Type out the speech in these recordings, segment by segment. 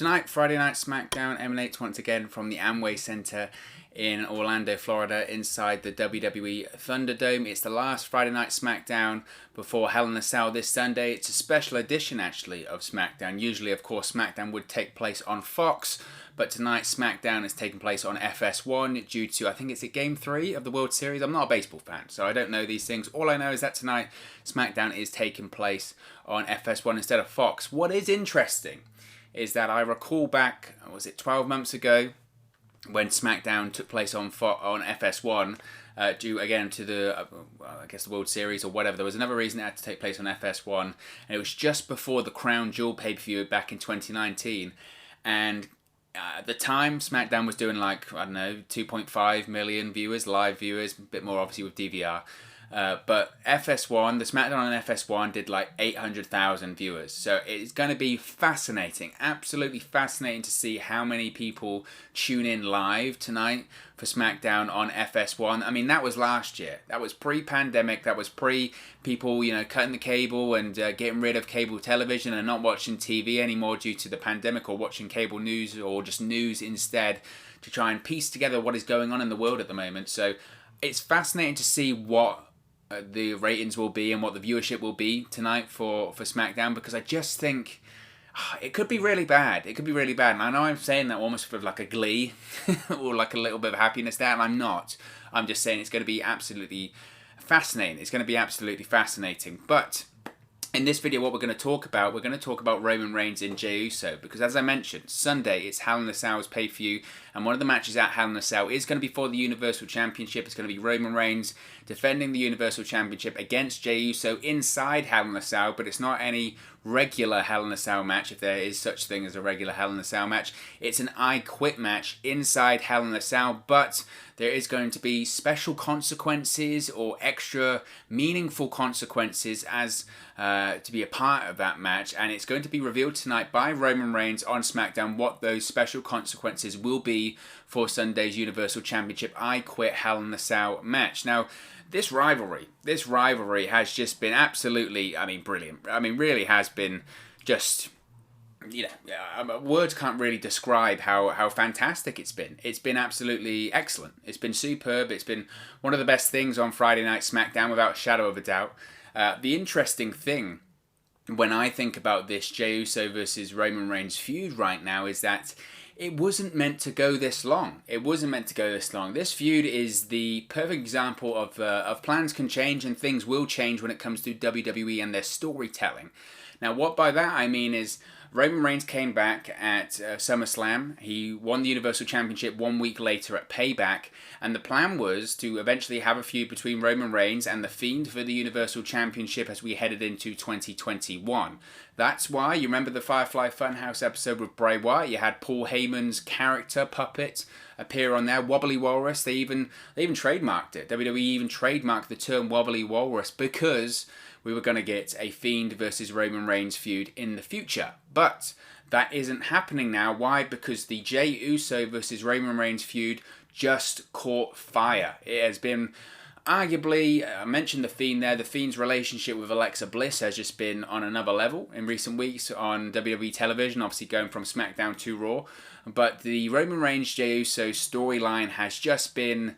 Tonight, Friday Night SmackDown emanates once again from the Amway Center in Orlando, Florida, inside the WWE Thunderdome. It's the last Friday Night SmackDown before Hell in a Cell this Sunday. It's a special edition, actually, of SmackDown. Usually, of course, SmackDown would take place on Fox, but tonight SmackDown is taking place on FS1 due to, I think it's at Game 3 of the World Series. I'm not a baseball fan, so I don't know these things. All I know is that tonight SmackDown is taking place on FS1 instead of Fox. What is interesting is that I recall back, was it 12 months ago, when SmackDown took place on FS1, due again to the, I guess the World Series or whatever. There was another reason it had to take place on FS1, and it was just before the Crown Jewel pay-per-view back in 2019, and at the time, SmackDown was doing like, I don't know, 2.5 million viewers, live viewers, a bit more obviously with DVR. But FS1, the SmackDown on FS1 did like 800,000 viewers. So it's going to be fascinating, absolutely fascinating to see how many people tune in live tonight for SmackDown on FS1. I mean, that was last year. That was pre-pandemic. That was pre-people, cutting the cable and getting rid of cable television and not watching TV anymore due to the pandemic, or watching cable news or just news instead to try and piece together what is going on in the world at the moment. So it's fascinating to see what the ratings will be and what the viewership will be tonight for SmackDown, because I just think it could be really bad. It could be really bad. And I know I'm saying that almost with like a glee or like a little bit of happiness there, and I'm not. I'm just saying it's going to be absolutely fascinating. It's going to be absolutely fascinating. But in this video, what we're going to talk about Roman Reigns and Jey Uso, because as I mentioned, Sunday it's Hell in a Cell's pay-per-view, and one of the matches at Hell in a Cell is going to be for the Universal Championship. It's going to be Roman Reigns defending the Universal Championship against Jey Uso inside Hell in a Cell, but it's not any regular Hell in a Cell match, if there is such thing as a regular Hell in a Cell match. It's an I Quit match inside Hell in a Cell, but there is going to be special consequences or extra meaningful consequences as to be a part of that match, and it's going to be revealed tonight by Roman Reigns on SmackDown what those special consequences will be for Sunday's Universal Championship I Quit Hell in a Cell match. Now, this rivalry has just been absolutely, brilliant. Really has been just, words can't really describe how fantastic it's been. It's been absolutely excellent. It's been superb. It's been one of the best things on Friday Night SmackDown, without a shadow of a doubt. The interesting thing when I think about this Jey Uso versus Roman Reigns feud right now is that it wasn't meant to go this long. This feud is the perfect example of plans can change and things will change when it comes to WWE and their storytelling. Now, what by that I mean is Roman Reigns came back at SummerSlam. He won the Universal Championship 1 week later at Payback, and the plan was to eventually have a feud between Roman Reigns and The Fiend for the Universal Championship as we headed into 2021. That's why, you remember the Firefly Funhouse episode with Bray Wyatt? You had Paul Heyman's character, Puppet, appear on there, Wobbly Walrus. They even trademarked it. WWE even trademarked the term Wobbly Walrus because we were going to get a Fiend versus Roman Reigns feud in the future. But that isn't happening now. Why? Because the Jey Uso versus Roman Reigns feud just caught fire. It has been arguably, I mentioned The Fiend there, The Fiend's relationship with Alexa Bliss has just been on another level in recent weeks on WWE television, obviously going from SmackDown to Raw. But the Roman Reigns Jey Uso storyline has just been,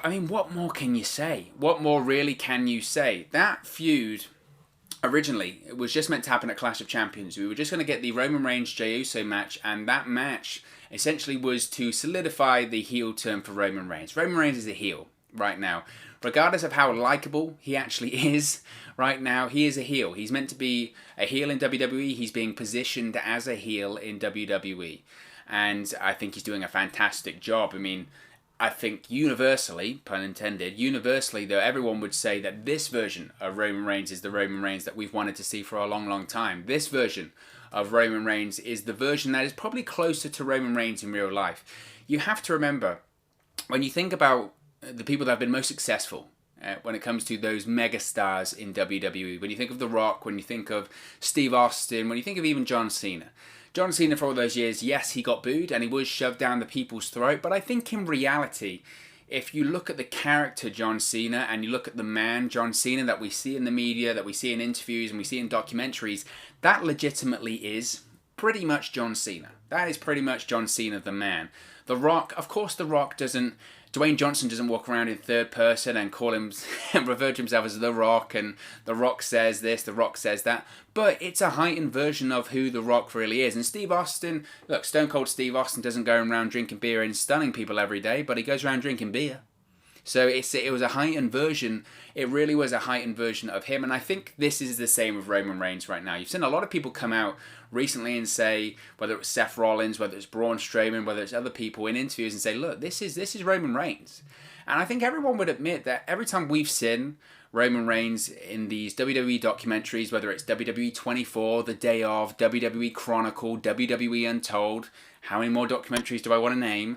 what more can you say? What more really can you say? That feud, originally, it was just meant to happen at Clash of Champions. We were just going to get the Roman Reigns Jey Uso match, and that match essentially was to solidify the heel turn for Roman Reigns. Roman Reigns is a heel right now. Regardless of how likable he actually is right now, he is a heel. He's meant to be a heel in WWE. He's being positioned as a heel in WWE. And I think he's doing a fantastic job. I think universally, pun intended, though, everyone would say that this version of Roman Reigns is the Roman Reigns that we've wanted to see for a long, long time. This version of Roman Reigns is the version that is probably closer to Roman Reigns in real life. You have to remember, when you think about the people that have been most successful when it comes to those mega stars in WWE, when you think of The Rock, when you think of Steve Austin, when you think of even John Cena. John Cena, for all those years, yes, he got booed and he was shoved down the people's throat, but I think in reality, if you look at the character John Cena and you look at the man John Cena that we see in the media, that we see in interviews and we see in documentaries, that legitimately is pretty much John Cena. That is pretty much John Cena, the man. The Rock, of course, The Rock doesn't. Dwayne Johnson doesn't walk around in third person and call him and refer to himself as The Rock, and The Rock says this, The Rock says that. But it's a heightened version of who The Rock really is. And Steve Austin, look, Stone Cold Steve Austin doesn't go around drinking beer and stunning people every day, but he goes around drinking beer. So it was a heightened version. It really was a heightened version of him. And I think this is the same with Roman Reigns right now. You've seen a lot of people come out recently and say, whether it's Seth Rollins, whether it's Braun Strowman, whether it's other people in interviews, and say, look, this is Roman Reigns. And I think everyone would admit that every time we've seen Roman Reigns in these WWE documentaries, whether it's WWE 24, The Day Of, WWE Chronicle, WWE Untold, how many more documentaries do I want to name?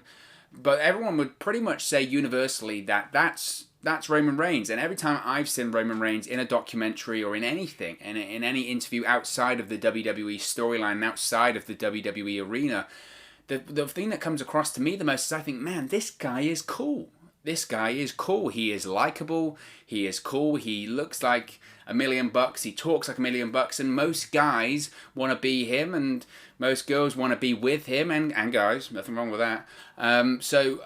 But everyone would pretty much say universally that that's Roman Reigns. And every time I've seen Roman Reigns in a documentary or in anything, in any interview outside of the WWE storyline, outside of the WWE arena, the thing that comes across to me the most is I think, man, this guy is cool. This guy is cool. He is likable. He is cool. He looks like $1 million. He talks like $1 million. And most guys want to be him, and most girls want to be with him, and guys, nothing wrong with that. So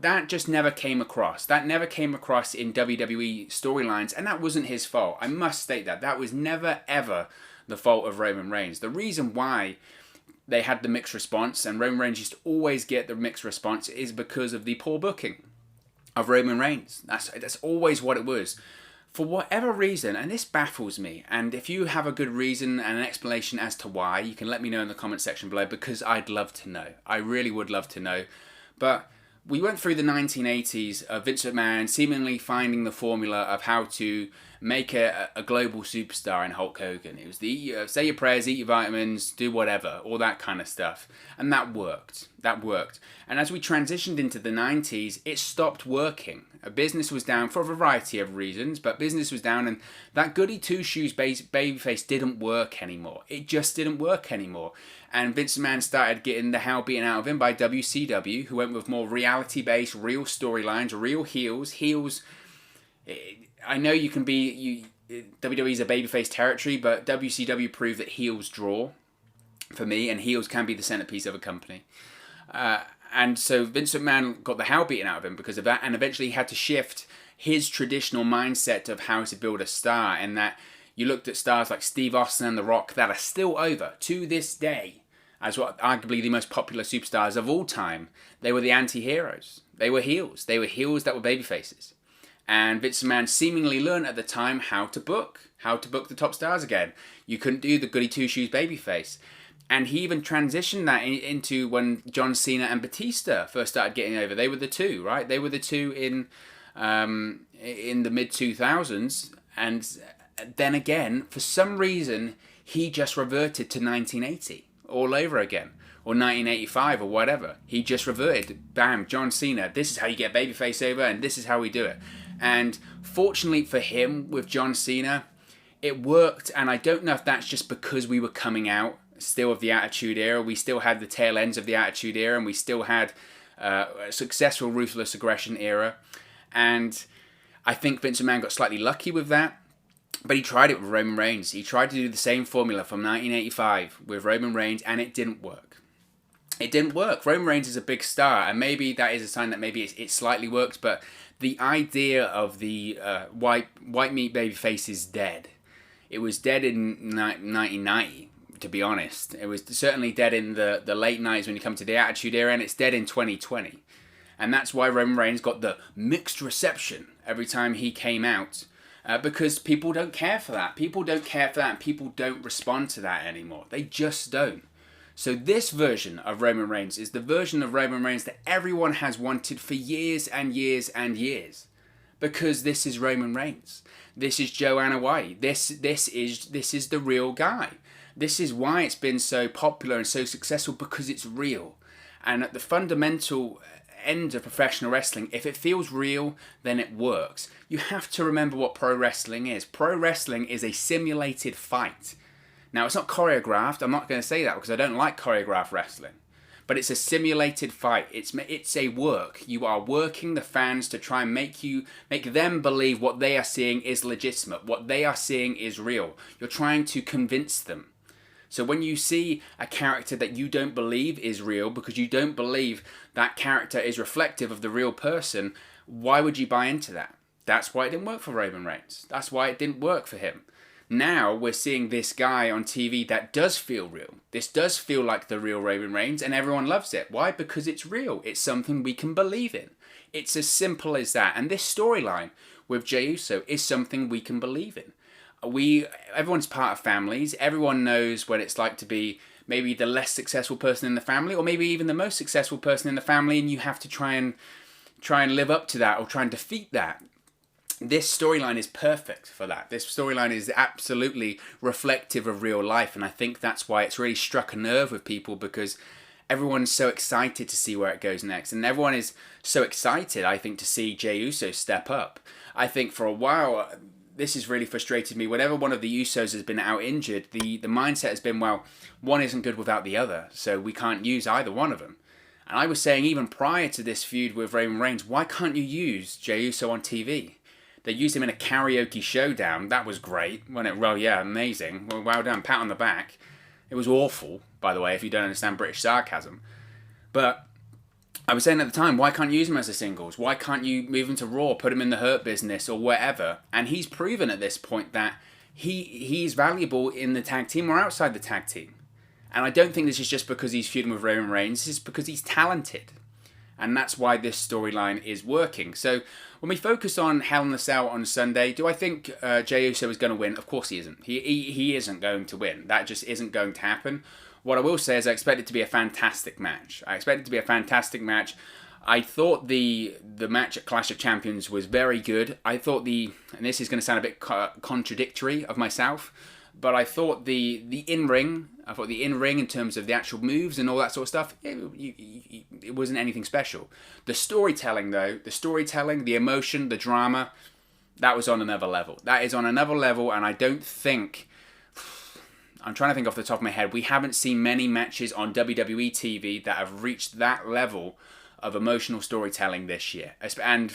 that just never came across. That never came across in WWE storylines, and that wasn't his fault. I must state that. That was never, ever the fault of Roman Reigns. The reason why they had the mixed response, and Roman Reigns used to always get the mixed response, is because of the poor booking of Roman Reigns. That's always what it was. For whatever reason, and this baffles me, and if you have a good reason and an explanation as to why, you can let me know in the comment section below, because I'd love to know. I really would love to know. But we went through the 1980s of Vince McMahon seemingly finding the formula of how to make a global superstar in Hulk Hogan. It was the say your prayers, eat your vitamins, do whatever, all that kind of stuff. And that worked. That worked. And as we transitioned into the 90s, it stopped working. Business was down for a variety of reasons, but business was down, and that goody two-shoes babyface didn't work anymore. It just didn't work anymore. And Vince McMahon started getting the hell beaten out of him by WCW, who went with more reality-based, real storylines, real heels. Heels, I know you can be... WWE's a babyface territory, but WCW proved that heels draw for me, and heels can be the centerpiece of a company. And so Vince McMahon got the hell beaten out of him because of that, and eventually he had to shift his traditional mindset of how to build a star, and that you looked at stars like Steve Austin and The Rock that are still over to this day as what arguably the most popular superstars of all time. They were the anti-heroes. They were heels. They were heels that were babyfaces. And Vince McMahon seemingly learned at the time how to book the top stars again. You couldn't do the goody two-shoes babyface. And he even transitioned that into when John Cena and Batista first started getting over. They were the two, right? They were the two in the mid-2000s. And then again, for some reason, he just reverted to 1980 all over again. Or 1985 or whatever. He just reverted. Bam, John Cena. This is how you get babyface over, and this is how we do it. And fortunately for him, with John Cena, it worked. And I don't know if that's just because we were coming out still of the Attitude Era. We still had the tail ends of the Attitude Era, and we still had a successful Ruthless Aggression era. And I think Vince McMahon got slightly lucky with that. But he tried it with Roman Reigns. He tried to do the same formula from 1985 with Roman Reigns, and it didn't work. It didn't work. Roman Reigns is a big star, and maybe that is a sign that maybe it slightly worked, but the idea of the white meat babyface is dead. It was dead in 1990, to be honest. It was certainly dead in the late 90s when you come to the Attitude Era, and it's dead in 2020. And that's why Roman Reigns got the mixed reception every time he came out, because people don't care for that. People don't care for that, and people don't respond to that anymore. They just don't. So this version of Roman Reigns is the version of Roman Reigns that everyone has wanted for years and years and years. Because this is Roman Reigns. This is Joanna White. This is the real guy. This is why it's been so popular and so successful, because it's real. And at the fundamental end of professional wrestling, if it feels real, then it works. You have to remember what pro wrestling is. Pro wrestling is a simulated fight. Now, it's not choreographed. I'm not going to say that because I don't like choreographed wrestling. But it's a simulated fight. It's a work. You are working the fans to try and make them believe what they are seeing is legitimate. What they are seeing is real. You're trying to convince them. So when you see a character that you don't believe is real because you don't believe that character is reflective of the real person, why would you buy into that? That's why it didn't work for Roman Reigns. That's why it didn't work for him. Now we're seeing this guy on TV that does feel real. This does feel like the real Roman Reigns, and everyone loves it. Why? Because it's real. It's something we can believe in. It's as simple as that. And this storyline with Jey Uso is something we can believe in. Everyone's part of families. Everyone knows what it's like to be maybe the less successful person in the family, or maybe even the most successful person in the family, and you have to try and live up to that or try and defeat that. This storyline is perfect for that. This storyline is absolutely reflective of real life, and I think that's why it's really struck a nerve with people, because everyone's so excited to see where it goes next, and everyone is so excited, I think, to see Jey Uso step up. I think for a while, this has really frustrated me. Whenever one of the Usos has been out injured, the mindset has been, well, one isn't good without the other, so we can't use either one of them. And I was saying even prior to this feud with Roman Reigns, why can't you use Jey Uso on TV? They used him in a karaoke showdown. That was great. Well, yeah, amazing. Well done. Pat on the back. It was awful, by the way, if you don't understand British sarcasm. But I was saying at the time, why can't you use him as a singles? Why can't you move him to Raw, put him in the Hurt Business or whatever? And he's proven at this point that he's valuable in the tag team or outside the tag team. And I don't think this is just because he's feuding with Roman Reigns. This is because he's talented. And that's why this storyline is working. So when we focus on Hell in a Cell on Sunday, do I think Jey Uso is going to win? Of course he isn't. He isn't going to win. That just isn't going to happen. What I will say is I expect it to be a fantastic match. I thought the match at Clash of Champions was very good. I thought and this is going to sound a bit contradictory of myself, but I thought the in-ring in terms of the actual moves and all that sort of stuff, it wasn't anything special. The storytelling, though, the emotion, the drama, that was on another level. That is on another level, and I don't think... I'm trying to think off the top of my head. We haven't seen many matches on WWE TV that have reached that level of emotional storytelling this year. And,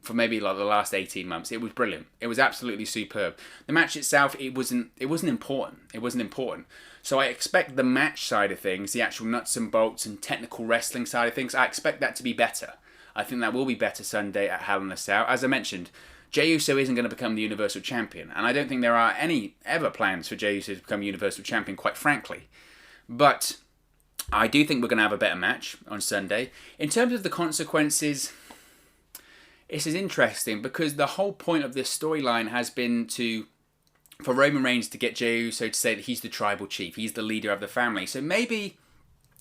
for maybe like the last 18 months, it was brilliant. It was absolutely superb. The match itself, it wasn't important. It wasn't important. So I expect the match side of things, the actual nuts and bolts and technical wrestling side of things, I expect that to be better. I think that will be better Sunday at Hell in a Cell. As I mentioned, Jey Uso isn't going to become the Universal Champion, and I don't think there are any ever plans for Jey Uso to become Universal Champion, quite frankly. But I do think we're going to have a better match on Sunday. In terms of the consequences, this is interesting, because the whole point of this storyline has been for Roman Reigns to get Jey Uso to say that he's the tribal chief, he's the leader of the family. So maybe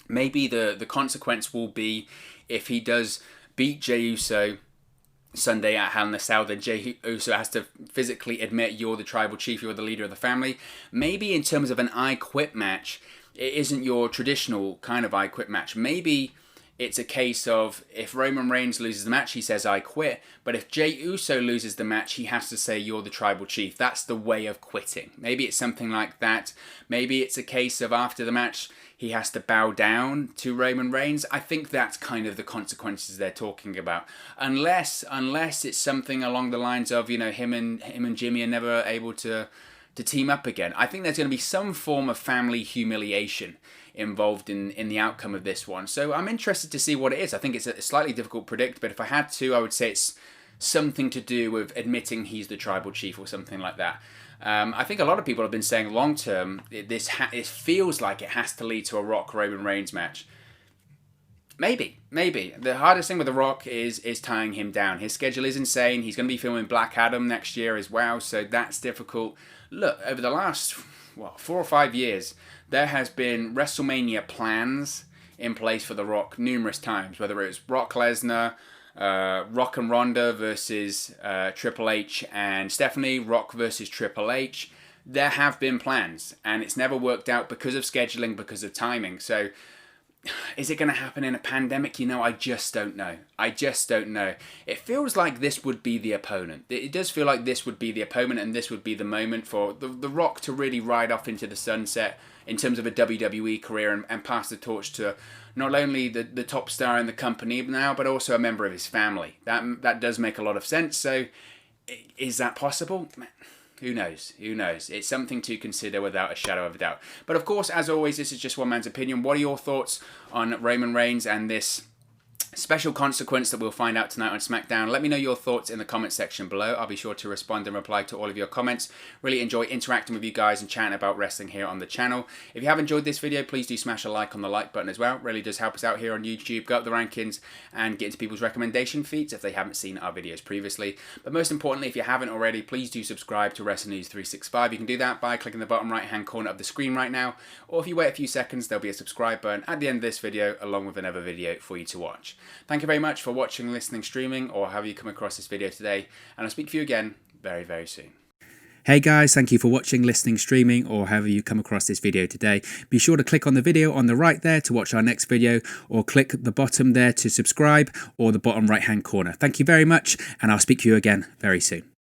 the consequence will be, if he does beat Jey Uso Sunday at Hell in a Cell, then Jey Uso has to physically admit, you're the tribal chief, you're the leader of the family. Maybe in terms of an I Quit match, it isn't your traditional kind of I Quit match. Maybe it's a case of, if Roman Reigns loses the match, he says I quit. But if Jey Uso loses the match, he has to say, you're the tribal chief. That's the way of quitting. Maybe it's something like that. Maybe it's a case of, after the match, he has to bow down to Roman Reigns. I think that's kind of the consequences they're talking about. Unless it's something along the lines of, him and Jimmy are never able to team up again. I think there's going to be some form of family humiliation involved in the outcome of this one. So I'm interested to see what it is. I think it's slightly difficult to predict, but if I had to, I would say it's something to do with admitting he's the tribal chief or something like that. I think a lot of people have been saying long term, it feels like it has to lead to a Rock Roman Reigns match. Maybe. The hardest thing with The Rock is tying him down. His schedule is insane. He's going to be filming Black Adam next year as well, so that's difficult. Look, over the last 4 or 5 years, there has been WrestleMania plans in place for The Rock numerous times, whether it was Brock Lesnar, Rock and Ronda versus Triple H and Stephanie, Rock versus Triple H. There have been plans, and it's never worked out because of scheduling, because of timing. So is it going to happen in a pandemic? I just don't know. It feels like this would be the opponent. It does feel like this would be the opponent, and this would be the moment for the Rock to really ride off into the sunset in terms of a WWE career and pass the torch to not only the top star in the company now, but also a member of his family. That does make a lot of sense. So is that possible? Who knows? Who knows? It's something to consider without a shadow of a doubt. But of course, as always, this is just one man's opinion. What are your thoughts on Roman Reigns and this special consequence that we'll find out tonight on SmackDown? Let me know your thoughts in the comment section below. I'll be sure to respond and reply to all of your comments. Really enjoy interacting with you guys and chatting about wrestling here on the channel. If you have enjoyed this video, please do smash a like on the like button as well. It really does help us out here on YouTube, go up the rankings and get into people's recommendation feeds if they haven't seen our videos previously. But most importantly, if you haven't already, please do subscribe to Wrestling News 365. You can do that by clicking the bottom right hand corner of the screen right now, or if you wait a few seconds, there'll be a subscribe button at the end of this video along with another video for you to watch. Thank you very much for watching, listening, streaming, or however you come across this video today, and I'll speak to you again very, very soon. Hey guys, thank you for watching, listening, streaming, or however you come across this video today. Be sure to click on the video on the right there to watch our next video, or click the bottom there to subscribe, or the bottom right hand corner. Thank you very much, and I'll speak to you again very soon.